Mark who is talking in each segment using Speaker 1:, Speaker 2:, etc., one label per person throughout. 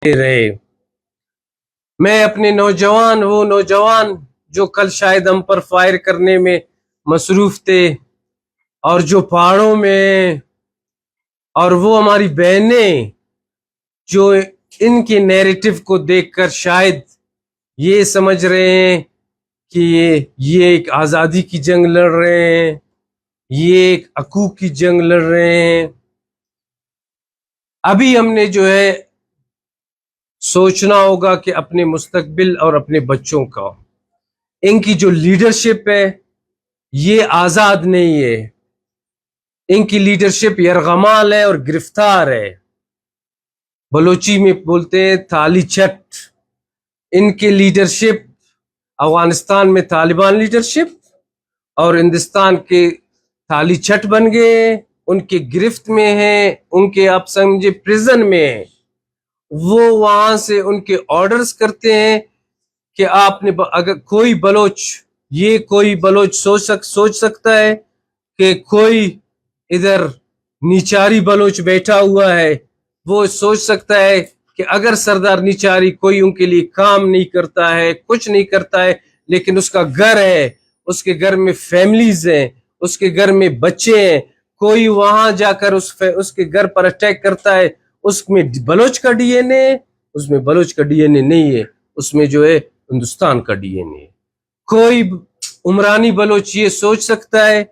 Speaker 1: रहे। मैं अपने वो नौजवान जो कल शायद हम पर फायर करने में मसरूफ थे, और जो पहाड़ों में, और वो हमारी बहनें जो इनके नैरेटिव को देखकर शायद ये समझ रहे हैं कि ये एक आज़ादी की जंग लड़ रहे हैं, ये एक हकूक़ की जंग लड़ रहे हैं। अभी हमने जो है सोचना होगा कि अपने मुस्तकबिल और अपने बच्चों का, इनकी जो लीडरशिप है ये आज़ाद नहीं है, इनकी लीडरशिप यरगमाल है और गिरफ्तार है। बलोची में बोलते हैं थाली छट। इनके लीडरशिप अफगानिस्तान में तालिबान लीडरशिप और हिंदुस्तान के थाली छट बन गए, उनके गिरफ्त में हैं, उनके आप समझे प्रिजन में हैं। वो वहां से उनके ऑर्डर्स करते हैं कि आपने अगर कोई बलोच सोच सकता है कि कोई इधर निचारी बलोच बैठा हुआ है, वो सोच सकता है कि अगर सरदार निचारी कोई उनके लिए काम नहीं करता है, कुछ नहीं करता है, लेकिन उसका घर है, उसके घर में फैमिलीज हैं, उसके घर में बच्चे हैं, कोई वहां जाकर उसके घर पर अटैक करता है, उसमें बलोच का डीएनए, उसमें बलोच का डीएनए नहीं है, उसमें जो है हिंदुस्तान का डीएनए है। कोई उमरानी बलोच ये सोच सकता है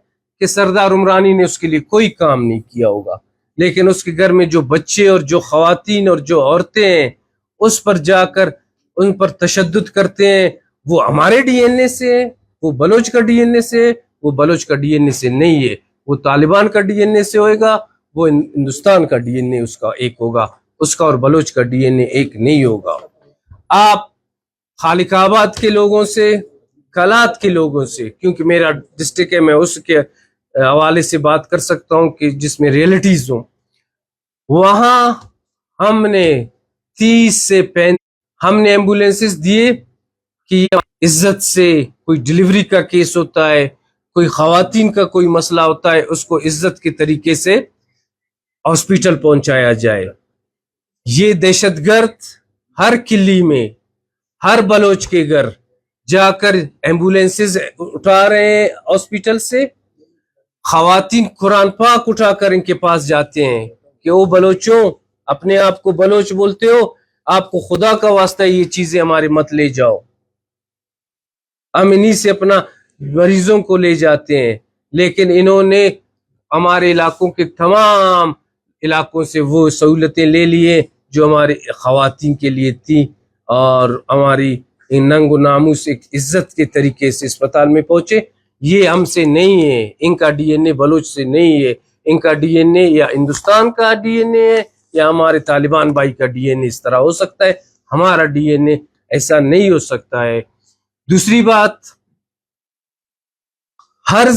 Speaker 1: कि सरदार उमरानी ने उसके लिए कोई काम नहीं किया होगा, लेकिन उसके घर में जो बच्चे और जो खवातीन और जो औरतें हैं उस पर जाकर उन पर तशद्दुद करते हैं, वो हमारे डीएनए से है, वो बलोच का डीएनए से, वो बलोच का डीएनए से नहीं है, वो तालिबान का डीएनए से होएगा, वो हिंदुस्तान का डीएनए उसका एक होगा, उसका और बलोच का डीएनए एक नहीं होगा। आप खालिकाबाद के लोगों से, कलात के लोगों से, क्योंकि मेरा डिस्ट्रिक्ट है, मैं उसके हवाले से बात कर सकता हूँ कि जिसमें रियलिटीज हो, वहां हमने 30 से 35 हमने एम्बुलेंसेस दिए कि इज्जत से कोई डिलीवरी का केस होता है, कोई खवातीन का कोई मसला होता है, उसको इज्जत के तरीके से हॉस्पिटल पहुंचाया जाए। ये दहशतगर्द हर किली में, हर बलोच के घर जाकर एम्बुलेंसेस उठा रहे हैं हॉस्पिटल से, खवातीन कुरान पाक उठाकर इनके पास जाते हैं कि ओ बलोचों, अपने आप को बलोच बोलते हो, आपको खुदा का वास्ता ये चीजें हमारे मत ले जाओ। हम इन्हीं से अपना मरीजों को ले जाते हैं, लेकिन इन्होंने हमारे इलाकों के तमाम इलाकों से वो सहूलतें ले लिए जो हमारे खवातीन के लिए थी, और हमारी नंगो नामूस एक इज्जत के तरीके से अस्पताल में पहुंचे। ये हमसे नहीं है, इनका डीएनए बलोच से नहीं है, इनका डीएनए या हिंदुस्तान का डीएनए है या हमारे तालिबान भाई का डीएनए इस तरह हो सकता है, हमारा डीएनए ऐसा नहीं हो सकता है। दूसरी बात, हर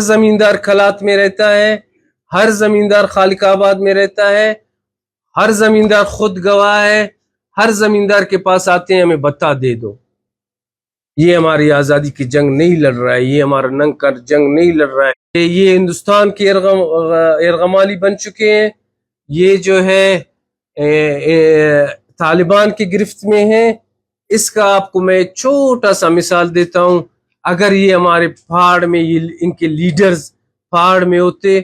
Speaker 1: जमींदार खलात में रहता है, हर जमींदार खालिकाबाद में रहता है, हर जमींदार खुद गवाह है, हर जमींदार के पास आते हैं हमें बता दे दो। ये हमारी आज़ादी की जंग नहीं लड़ रहा है, ये हमारा नंग कर जंग नहीं लड़ रहा है, ये हिंदुस्तान के इरगमाली बन चुके हैं, ये जो है तालिबान की गिरफ्त में है। इसका आपको मैं छोटा सा मिसाल देता हूं, अगर ये हमारे पहाड़ में ये इनके लीडर्स पहाड़ में होते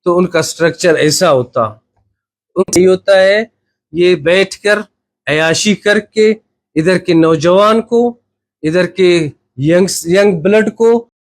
Speaker 1: तो उनका स्ट्रक्चर ऐसा होता, नहीं होता है। ये बैठकर अयाशी करके इधर के नौजवान को, इधर के यंग ब्लड को